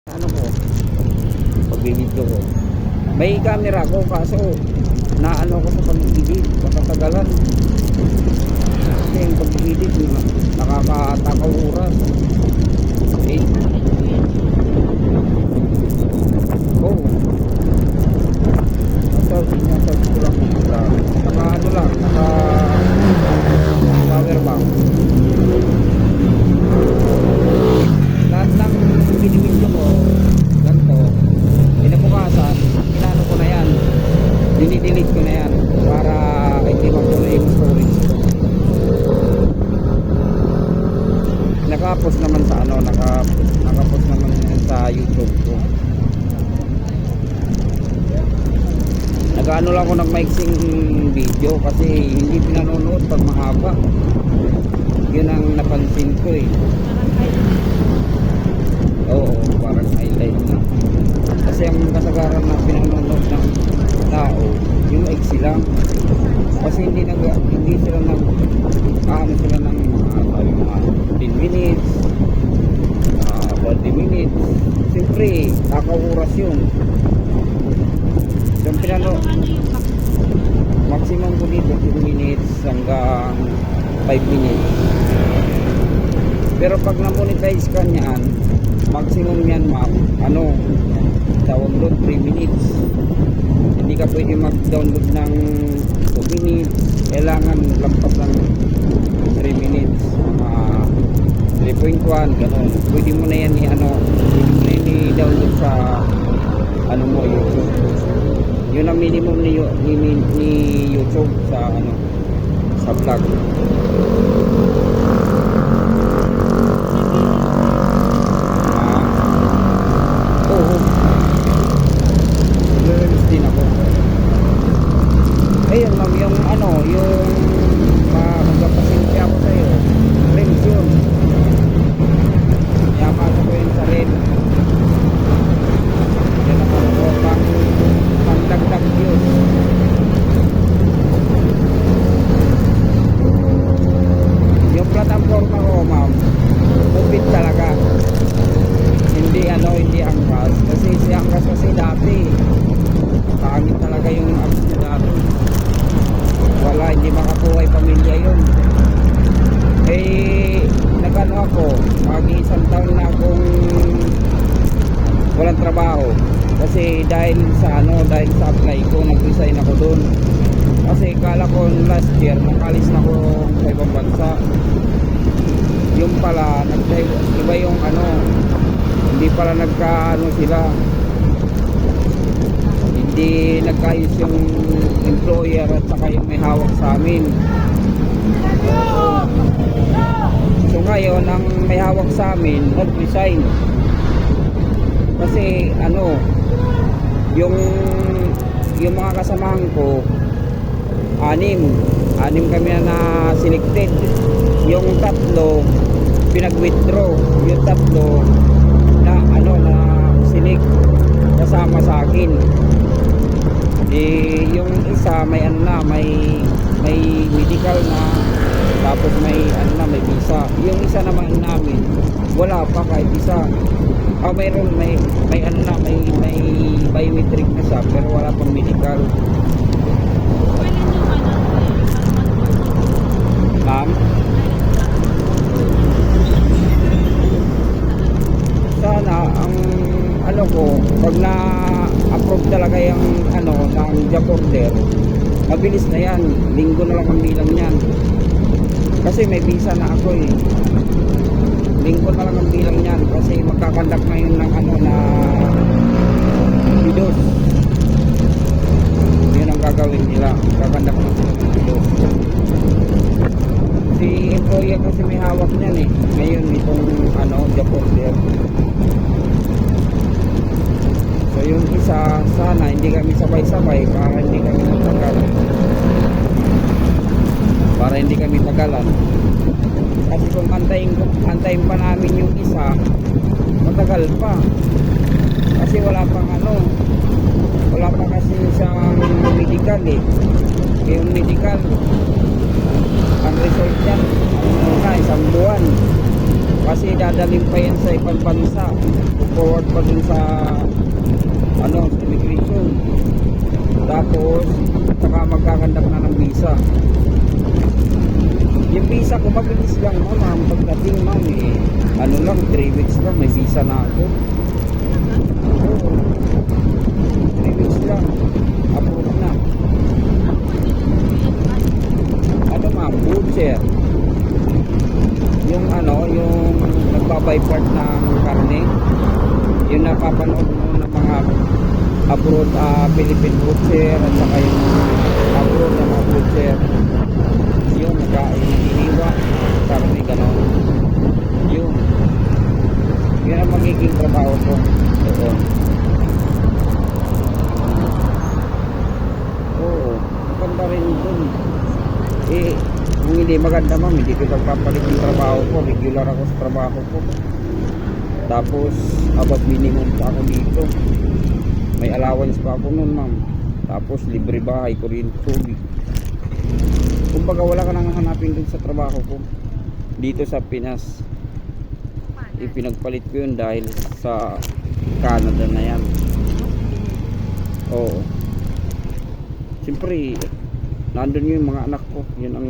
Ano ko, pag-video ko. May camera ko kaso naano ko sa pag-edit, pakatagalan. Kasi yung pag-edit nakakatakaw oras. Eh. Oh. Nasa ko lang naka ano lang, naka power bank. Lahat ng binibidyo ko ganito, kinabukasan inano ko na yan, dinidelete ko na yan para hindi mapuno yung storage ko. Nakapost naman sa ano, nakapost naman sa YouTube ko. Nag-ano lang ako ng mixing video kasi hindi pinanonood pag mahaba. Yun ang napansin ko eh. Oo, parang highlight na. Kasi ang kasagaran na pinanonood ng tao, yung maiksi lang. Kasi hindi sila sila ng mga 10 minutes, 20 minutes. Siyempre, kakauras yun. Yung maximum ko dito 2 minutes hanggang 5 minutes. Pero pag na-monetize ka niyan, maximum yan tawag doon 3 minutes. Hindi ka pwede mag-download ng 2 minutes. Kailangan lampas ng 3 minutes, 3.1 gano'n. Pwede mo na yan i-download sa mo, YouTube. Yun ang minimum ni YouTube sa vlog. Din ako. Ayun ma'am, yung magpapasensya ako sa'yo, rims yun. Yamasok ko yun sa rim. Yan ako pang dagdag yun. Yung platforma ko ma'am, upit talaga. Hindi angkas. Kasi si angkas kasi dati pangit talaga yung apps niya dati. Wala, hindi makakuha yung pamilya yun. Eh, nagano ako, mag-isang taon na akong walang trabaho. Kasi dahil sa apply ko, nag-resign ako doon. Kasi kala ko last year, nakalis na ako sa ibang bansa. Yung pala, iba yung hindi pala sila. Hindi nagkaayos yung employer at saka yung may hawak sa amin. So ngayon ang may hawak sa amin nag-resign kasi yung mga kasamahan ko anim kami na selected. Yung tatlo pinag-withdraw, yung tatlo na sinig kasama sa akin. Yung isa may may medical na, tapos may visa. Yung isa naman namin wala pa kahit isa. Mayroon may biometric na siya pero wala pang medical. Ma'am, sana ang pag na-approve talaga yung ng job order, mabilis na yan, linggo na lang ang bilang yan. Kasi may visa na ako eh, linggo na lang ang bilang yan. Kasi magkakandak ngayon ng na videos. Yun ang gagawin nila, magkakandak na sila ng videos. Si employer kasi may hawak niyan eh ngayon itong job order. So yung isa, sana hindi kami sabay-sabay para hindi kami matagalan. Kasi kung antayin pa namin yung isa, matagal pa. Kasi wala pa kasi siyang medical eh. Yung medical, ang result yan, isang buwan. Kasi dadalhin pa yan sa ibang bansa. Forward pa dun sa ano, sa immigration. Tapos saka magkakandak na ng visa. Yung visa ko mabilis lang, ma'am. Pagdating, ma'am, ano lang, 3 weeks lang may visa na ako. Oo. 3 weeks lang approve na. Ano, ma'am, butcher. Yung ano, yung nagbabay part ng karne, yung napapanood mo ng mga abroad, Philippine butcher at saka yung abroad na mga butcher, yung naghihiwa karne, gano'n. Yun ang magiging trabaho ko doon. Oo, maganda rin dun. Kung hindi maganda, ma'am, hindi ko pagpapalit yung trabaho ko. Regular ako sa trabaho ko. Tapos above minimum pa ako dito. May allowance pa ako nun, ma'am. Tapos libre bahay, kuryente, tubig. Kumbaga wala ka nang hanapin dun sa trabaho ko dito sa Pinas. Ipinagpalit ko yun dahil sa Canada na yan. Oo. Siyempre nandun yung mga anak ko. Yun ang